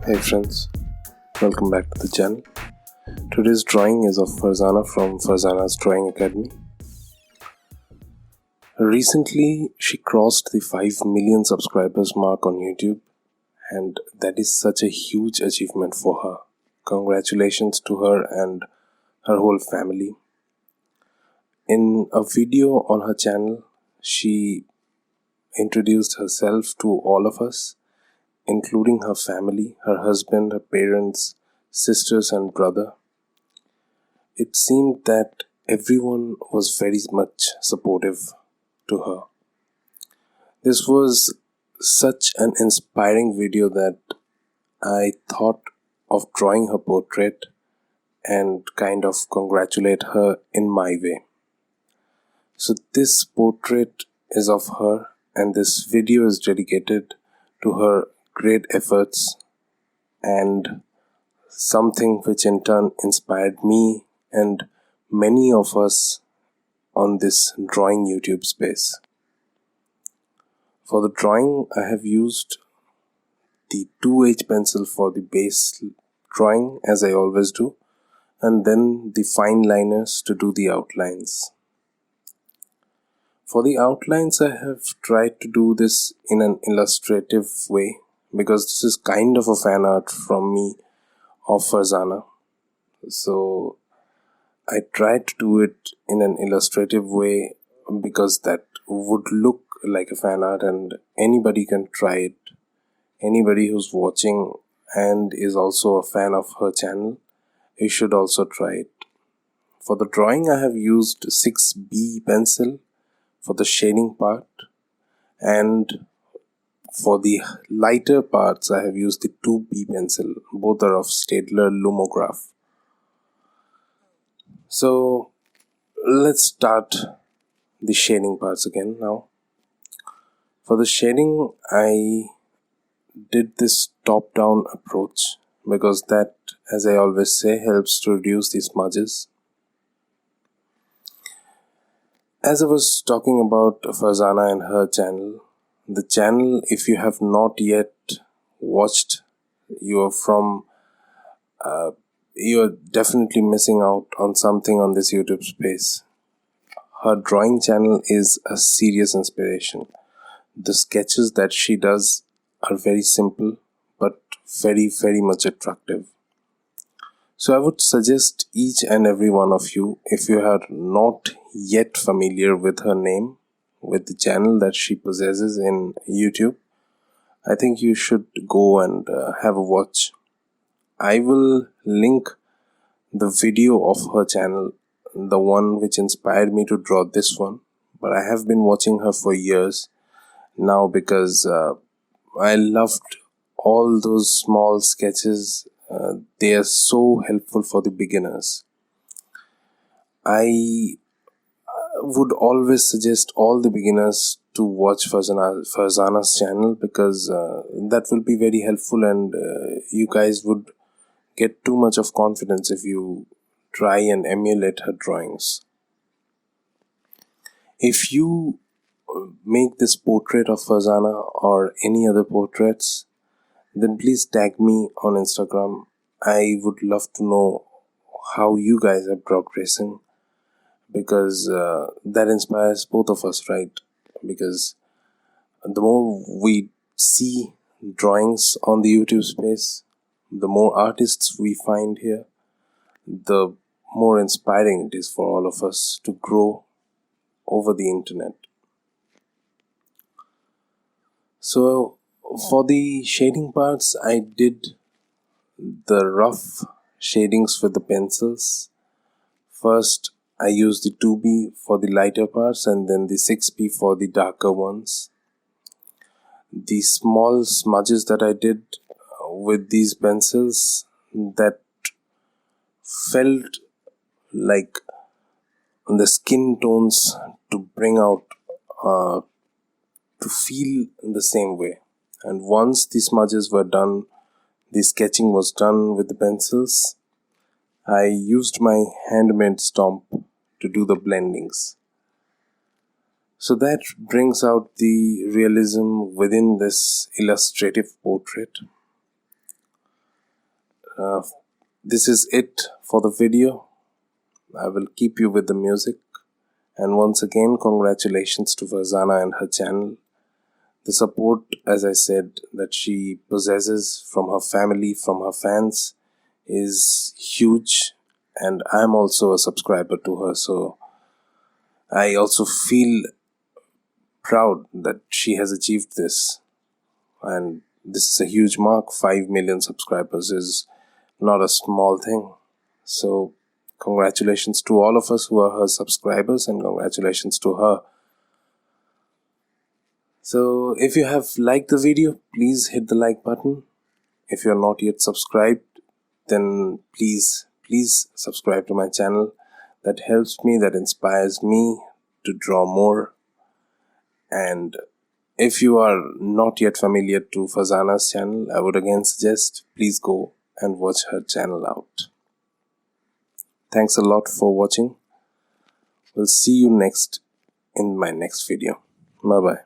Hey friends, welcome back to the channel. Today's drawing is of Farjana from Farjana's Drawing Academy. Recently, she crossed the 5 million subscribers mark on YouTube, and that is such a huge achievement for her. Congratulations to her and her whole family. In a video on her channel, she introduced herself to all of us, including her family, her husband, her parents, sisters and brother. It seemed that everyone was very much supportive to her. This was such an inspiring video that I thought of drawing her portrait and kind of congratulate her in my way. So this portrait is of her, and this video is dedicated to her great efforts and something which in turn inspired me and many of us on this drawing YouTube space. For the drawing, I have used the 2H pencil for the base drawing, as I always do, and then the fine liners to do the outlines. For the outlines, I have tried to do this in an illustrative way because this is kind of a fan art from me of Farjana. So I tried to do it in an illustrative way because that would look like a fan art and anybody can try it. Anybody who's watching and is also a fan of her channel, you should also try it. For the drawing, I have used 6B pencil for the shading part, and for the lighter parts I have used the 2B pencil. Both are of Staedtler Lumograph. So let's start the shading parts again now. For the shading, I did this top-down approach because that, as I always say, helps to reduce the smudges. As I was talking about Farjana and her channel, the channel, if you have not yet watched, you are definitely missing out on something on this YouTube space. Her drawing channel is a serious inspiration. The sketches that she does are very simple but very much attractive. So I would suggest each and every one of you, if you are not yet familiar with her name, with the channel that she possesses in YouTube, I think you should go and have a watch. I will link the video of her channel, the one which inspired me to draw this one, but I have been watching her for years now because I loved all those small sketches. They are so helpful for the beginners. I would always suggest all the beginners to watch Farjana's channel because that will be very helpful, and you guys would get too much of confidence if you try and emulate her drawings. If you make this portrait of Farjana or any other portraits, then please tag me on Instagram. I would love to know how you guys are progressing because that inspires both of us, right? Because the more we see drawings on the YouTube space, the more artists we find here, the more inspiring it is for all of us to grow over the internet. So for the shading parts, I did the rough shadings with the pencils. First, I used the 2B for the lighter parts and then the 6B for the darker ones. The small smudges that I did with these pencils, that felt like the skin tones to bring out, to feel in the same way. And once the smudges were done, the sketching was done with the pencils, I used my handmade stomp to do the blendings. So that brings out the realism within this illustrative portrait. This is it for the video. I will keep you with the music. And once again, congratulations to Farjana and her channel. The support, as I said, that she possesses from her family, from her fans, is huge. And I'm also a subscriber to her, so I also feel proud that she has achieved this. And this is a huge mark. 5 million subscribers is not a small thing. So congratulations to all of us who are her subscribers, and congratulations to her. So if you have liked the video, please hit the like button. If you're not yet subscribed, then please subscribe to my channel. That helps me, that inspires me to draw more. And if you are not yet familiar to Farjana's channel, I would again suggest please go and watch her channel out. Thanks a lot for watching. We'll see you next in my next video. Bye bye.